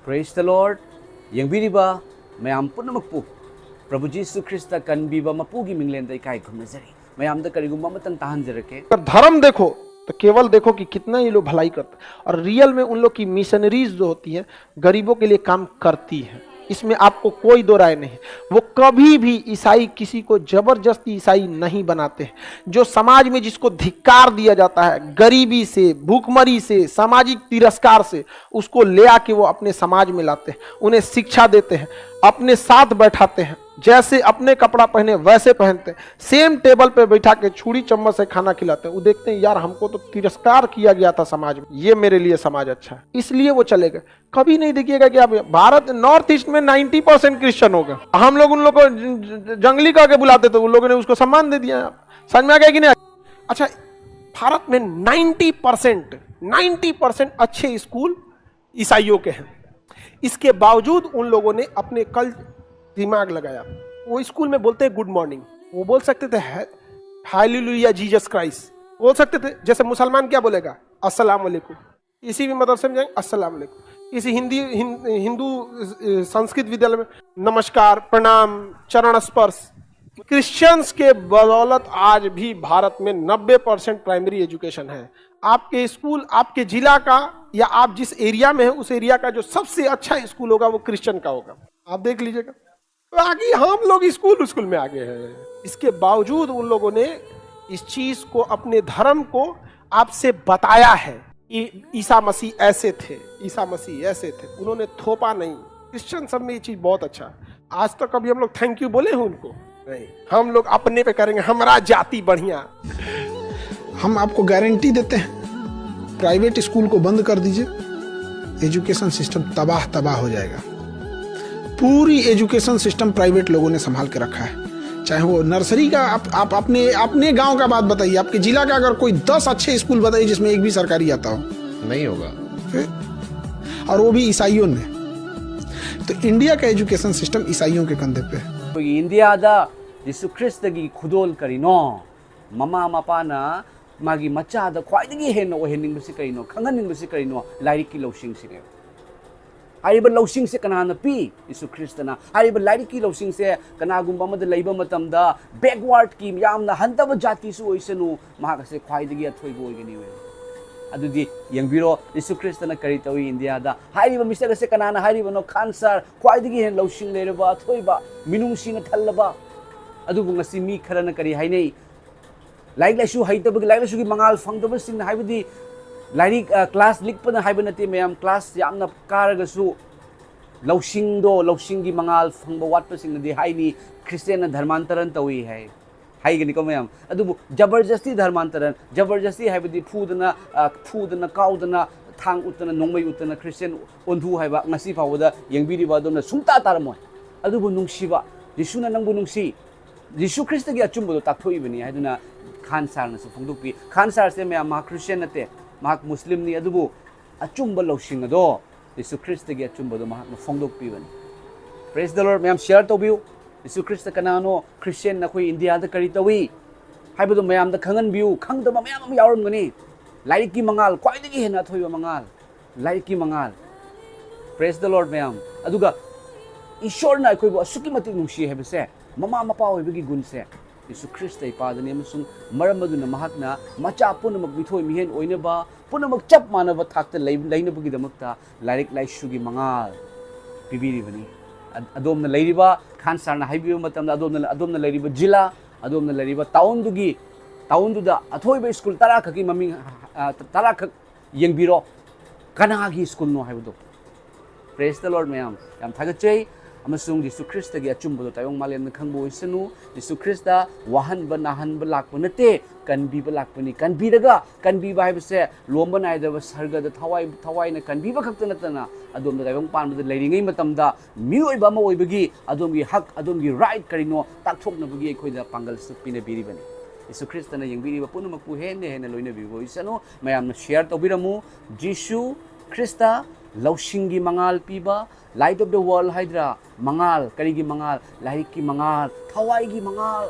Praise the Lord. Yang biriba mayam punamagpu. Prabhu Jisu Krista kanbiba mapugi minglenda ikai khumnazari. Mayam da karigumba matang tahan jarake. अगर धर्म देखो तो केवल देखो कि कितना ये लोग भलाई करते हैं और रियल में उन लोग की मिशनरीज जो होती हैं गरीबों के लिए काम करती हैं। इसमें आपको कोई दो राय नहीं। वो कभी भी ईसाई किसी को जबरदस्ती ईसाई नहीं बनाते हैं। जो समाज में जिसको धिक्कार दिया जाता है गरीबी से, भूखमरी से, सामाजिक तिरस्कार से, उसको ले आके वो अपने समाज में लाते हैं, उन्हें शिक्षा देते हैं, अपने साथ बैठाते हैं, जैसे अपने कपड़ा पहने वैसे पहनते हैं, सेम टेबल पे बैठा के छुरी चम्मच से खाना खिलाते हैं। वो देखते हैं यार हमको तो तिरस्कार किया गया था समाज में, ये मेरे लिए समाज अच्छा है, इसलिए वो चले गए। कभी नहीं देखिएगा कि आप भारत नॉर्थ ईस्ट में 90% क्रिश्चियन हो गए। हम लोग उन लोग को जंगली कह के बुलाते थे, उन लोगों ने उसको सम्मान दे दिया। समझ में आ गया कि नहीं? अच्छा, भारत में 90% अच्छे स्कूल ईसाइयों के हैं। इसके बावजूद उन लोगों ने अपने कल दिमाग लगाया। वो स्कूल में बोलते हैं गुड मॉर्निंग, वो बोल सकते थे हालेलुया जीसस क्राइस्ट, बोल सकते थे। जैसे मुसलमान क्या बोलेगा? अस्सलाम वालेकुम। इसी भी मदरसे में जाएंगे अस्सलाम वालेकुम। इसी हिंदू संस्कृत विद्यालय में नमस्कार, प्रणाम, चरण स्पर्श। क्रिश्चियंस के बदौलत आज भी भारत में 90% प्राइमरी एजुकेशन है। आपके स्कूल, आपके जिला का या आप जिस एरिया में है उस एरिया का जो सबसे अच्छा स्कूल होगा वो क्रिश्चियन का होगा। आप देख लीजिएगा। बाकी हम लोग स्कूल में आगे हैं। इसके बावजूद उन लोगों ने इस चीज को, अपने धर्म को आपसे बताया है कि ईसा मसीह ऐसे थे, ईसा मसीह ऐसे थे। उन्होंने थोपा नहीं। क्रिश्चियन सब में ये चीज बहुत अच्छा है। आज तक कभी हम लोग थैंक यू बोले हैं उनको? नहीं। हम लोग अपने पे करेंगे, हमारा जाति बढ़िया। हम आपको गारंटी देते हैं, प्राइवेट स्कूल को बंद कर दीजिए, एजुकेशन सिस्टम तबाह हो जाएगा। पूरी एजुकेशन सिस्टम प्राइवेट लोगों ने संभाल के रखा है। चाहे वो नर्सरी का, आप अपने गांव का बात बताइए, आपके जिला का अगर कोई 10 अच्छे स्कूल बताइए जिसमें एक भी सरकारी आता हो, नहीं होगा। और वो भी ईसाइयों ने। तो इंडिया का एजुकेशन सिस्टम ईसाइयों के कंधे पे है। तो इंडिया दा यीशु क्रिस्त की खुदोल करिनो ममा मपाना मागी मचा दा ख्वाइदगी हेनो ओहेनिंगबसी करिनो खंगनिंगबसी करिनो लाइक की लौसिंग सिने हारिबा लौसिंग से कनाना पी यीशु क्रिस्तना हारिबा लाइक की लौसिंग से कनागुंबा मद लैबा मतमदा बैकवर्ड की यामना हंतब जाति सु ओइसनु मागसे ख्वाइदगी अथोइबो ओइगनी वे अदुदी यंगबिरो यीशु क्रिस्तना करि तोइ इंडिया दा हारिबा मिस्टर से कनाना हारिबा नो खानसर ख्वाइदगी हेन लौसिंग लेरबा अथोइबा मिनुंगसिना थल्लबा अदुबु ngasi मी खरना करि हाइनै लाइक लाइसु हाइतबग लाइक लाइसु की मंगाल फंगदब सिंग हाइबदी लाइक क्लास लिखपना हाइब नते मैम क्लास यामना कारगसु लौसिंग की मंगाल फंगब वाटप सिंगदि हाइनी क्रिश्चियन धर्मांतरण तोइ है हाइगनि को मैम अदुबु जबरदस्ती धर्मांतरण जबरदस्ती हाइबदी फूदना काउदना थांग उतना नोंमै उतना क्रिश्चियन ओंधु हाइबा ngasi फावदा यंगबिरिबा दोना सुंता तारमोय अदुबु नुंगसिबा जिसुना नंगबु नुंगसी यीशु क्रिस्त की अचुंबदो ताथोइबनी हाइदुना खान सारनसु फोंदोकपी खान सार से मैम मा क्रिश्चियन नते मा मुस्लिम नि अदुबु अचुंब लौसिंग दो यीशु क्रिस्त की अचुंबदो मा फोंदोकपीबनी प्रेज द लॉर्ड मैम शेयर तोबियु यीशु क्रिस्त कनानो क्रिश्चियन नखोइ इंडिया दा करि तोइ हाइबदो मैम दा खंगन बियु खंगदबा मैम यावरमगनी लाइक की मंगाल क्वाइदगी हेना थोइबा मंगाल लाइक की मंगाल प्रेज द लॉर्ड मैम अदुगा ईश्वरना अखोइबो असुकी मति नुंसी हेबसे ममा मपा होइबगी गुण से यीशु क्रिस्त इपादने अमसुंग मरमदुना महात्ना मचा पुनमक मिथोइ मिहेन ओइनबा पुनमक चप मानब थाकते लैनबगी दमकता लाइक लाइसुगी मंगाल पिबिरिबनी अदोमना लैरिबा खान सारना हाइबियो मतमदा अदोमना लैरिबा जिला अदोमना लैरिबा टाउनदुदा अथोइबा स्कूल तरा खकी ममिंग तरा खक यंगबिरो कनागी स्कूल नो हाइबदो प्रेज द लॉर्ड मैम याम थागचै अमसुंग यीशु क्रिस्त की अचुंबदो तायोंग मालेम खंगबो इसनु यीशु क्रिस्त वाहनब नाहनब लाकप नते कनबीब लाकपनी कनबीबा हाइबसे लोंब नायदब सर्गद थवाइना कनबीबा खक्त नतना अदोमदा तायोंग पानबद लैरिङै मतमदा मिओइबा अमा ओइबगी अदोमगी हक अदोमगी राइट करिनो ताकथोकनबगी अखोइदा पांगल सुपिना बिरिबनी यीशु क्रिस्तना यंगबिरिबा पुनमकपु हेन लोइनबिबो इसनु मयामना शेयर तोबिरमु यीशु क्रिस्त लौसिंगी मंगाल पीबा लाइट ऑफ द वर्ल्ड हाइद्रा मंगाल करीगी मंगाल लाइक की मंगाल थवाई की मंगाल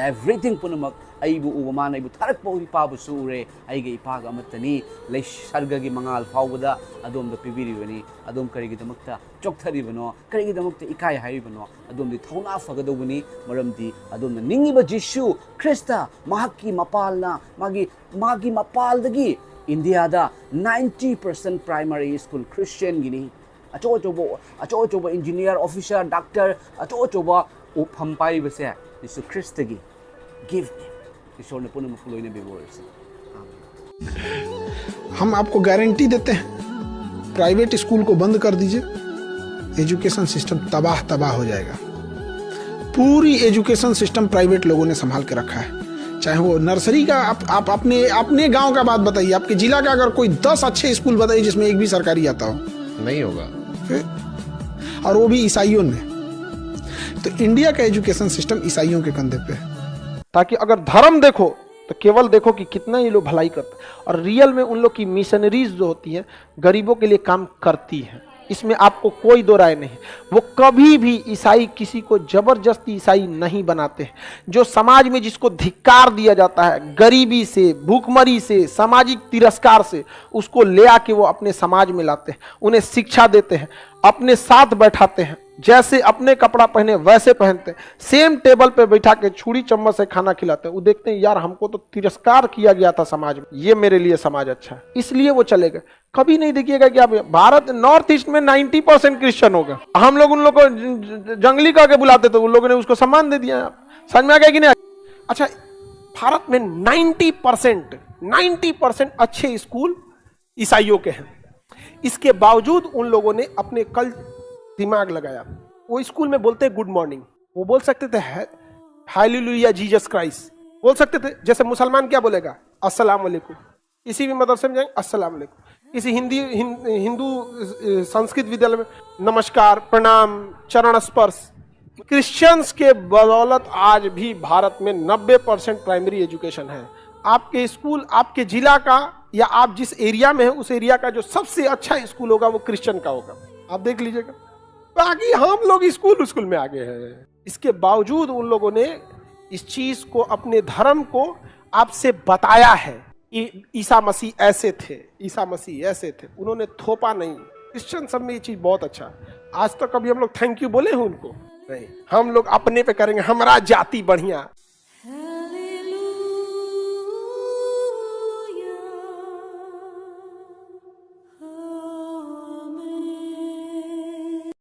एवरीथिंग पुनमक ꯑꯩꯕꯨ ꯎꯕ ꯃꯥꯅ ꯑꯩꯕꯨ ꯊꯥꯔꯛꯄ ꯏꯄꯥꯕꯨꯁꯨ ꯎꯔꯦ ꯑꯩꯒꯤ ꯏꯄꯥꯒ ꯑꯃꯠꯇꯅꯤ ꯁꯔꯒꯒꯤ ꯃꯉꯥꯜ ꯐꯥꯎꯕꯗ ꯑꯗꯣꯝꯗ ꯄꯤꯕꯤꯔꯤꯕꯅꯤ ꯑꯗꯣꯝ ꯀꯔꯤꯒꯤꯗꯃꯛꯇ ꯆꯣꯛꯊꯔꯤꯕꯅꯣ ꯀꯔꯤꯒꯤꯗꯃꯛꯇ ꯏꯀꯥꯏ ꯍꯥꯏꯔꯤꯕꯅꯣ ꯑꯗꯣꯝꯗꯤ ꯊꯧꯅꯥ ꯐꯒꯗꯧꯕꯅꯤ ꯃꯔꯝꯗꯤ ꯑꯗꯣꯝꯅ ꯅꯤꯡꯉꯤꯕ ꯖꯤꯁꯨ ꯈ꯭ꯔꯤꯁꯇ ꯃꯍꯥꯛꯀꯤ ꯃꯄꯥꯜꯅ ꯃꯥꯒꯤ ꯃꯄꯥꯜꯗꯒꯤ ꯏꯟꯗꯤꯌꯥꯗ 90% ꯄ꯭ꯔꯥꯏꯃꯥꯔꯤ ꯁ꯭ꯀꯨꯜ ꯈ꯭ꯔꯤꯁꯇꯤꯌꯟꯒꯤꯅꯤ ꯑꯆꯧ ꯑꯆꯧꯕ ꯏꯟꯖꯤꯅꯤꯌꯔ ꯑꯣꯐꯤꯁꯥꯔ ꯗꯥꯛꯇꯔ ꯑꯆꯧ ꯐꯝ पाइबसे यीशु ख्रिस्ट की गिफ्ट ईश्वर ने पुनः मुकुल ने बिबोरसे हम आपको गारंटी देते हैं प्राइवेट स्कूल को बंद कर दीजिए एजुकेशन सिस्टम तबाह हो जाएगा पूरी एजुकेशन सिस्टम प्राइवेट लोगों ने संभाल के रखा है चाहे वो नर्सरी का आप अपने गांव का बात बताइए आपके जिला का अगर कोई 10 अच्छे स्कूल बताइए जिसमें एक भी सरकारी आता हो नहीं होगा और वो भी ईसाइयों में तो इंडिया का एजुकेशन सिस्टम ईसाइयों के कंधे पे है ताकि अगर धर्म देखो तो केवल देखो कि कितना ये लोग भलाई करते हैं और रियल में उन लोग की मिशनरीज जो होती है गरीबों के लिए काम करती है इसमें आपको कोई दो राय नहीं वो कभी भी ईसाई किसी को जबरदस्ती ईसाई नहीं बनाते हैं जो समाज में जिसको धिक्कार दिया जाता है गरीबी से भूखमरी से सामाजिक तिरस्कार से उसको ले आके वो अपने समाज में लाते हैं उन्हें शिक्षा देते हैं अपने साथ बैठाते हैं जैसे अपने कपड़ा पहने वैसे पहनते हैं सेम टेबल पे बैठा के छुरी चम्मच से खाना खिलाते हैं वो देखते हैं यार हमको तो तिरस्कार किया गया था समाज में ये मेरे लिए समाज अच्छा है इसलिए वो चले गए कभी नहीं देखिएगा कि आप भारत नॉर्थ ईस्ट में 90% क्रिश्चियन होगा हम लोग उन लोग को जंगली कह के बुलाते थे उन लोगों ने उसको सम्मान दे दिया समझ में आ गया कि नहीं अच्छा भारत में 90% अच्छे स्कूल ईसाइयों के हैं इसके बावजूद उन लोगों ने अपने कल दिमाग लगाया वो स्कूल में बोलते गुड मॉर्निंग वो बोल सकते थे हालेलुया जीसस क्राइस्ट बोल सकते थे जैसे मुसलमान क्या बोलेगा अस्सलाम वालेकुम किसी भी मदरसे में जाएंगे अस्सलाम वालेकुम किसी हिंदू संस्कृत विद्यालय में नमस्कार प्रणाम चरण स्पर्श क्रिश्चियंस के बदौलत आज भी भारत में 90% प्राइमरी एजुकेशन है आपके स्कूल आपके जिला का या आप जिस एरिया में है उस एरिया का जो सबसे अच्छा स्कूल होगा वो क्रिश्चियन का होगा आप देख लीजिएगा बाकी हम लोग स्कूल में आगे हैं इसके बावजूद उन लोगों ने इस चीज को अपने धर्म को आपसे बताया है कि ईसा मसीह ऐसे थे उन्होंने थोपा नहीं क्रिश्चियन सब में ये चीज बहुत अच्छा आज तक कभी हम लोग थैंक यू बोले हैं उनको नहीं हम लोग अपने पे करेंगे हमारा जाति बढ़िया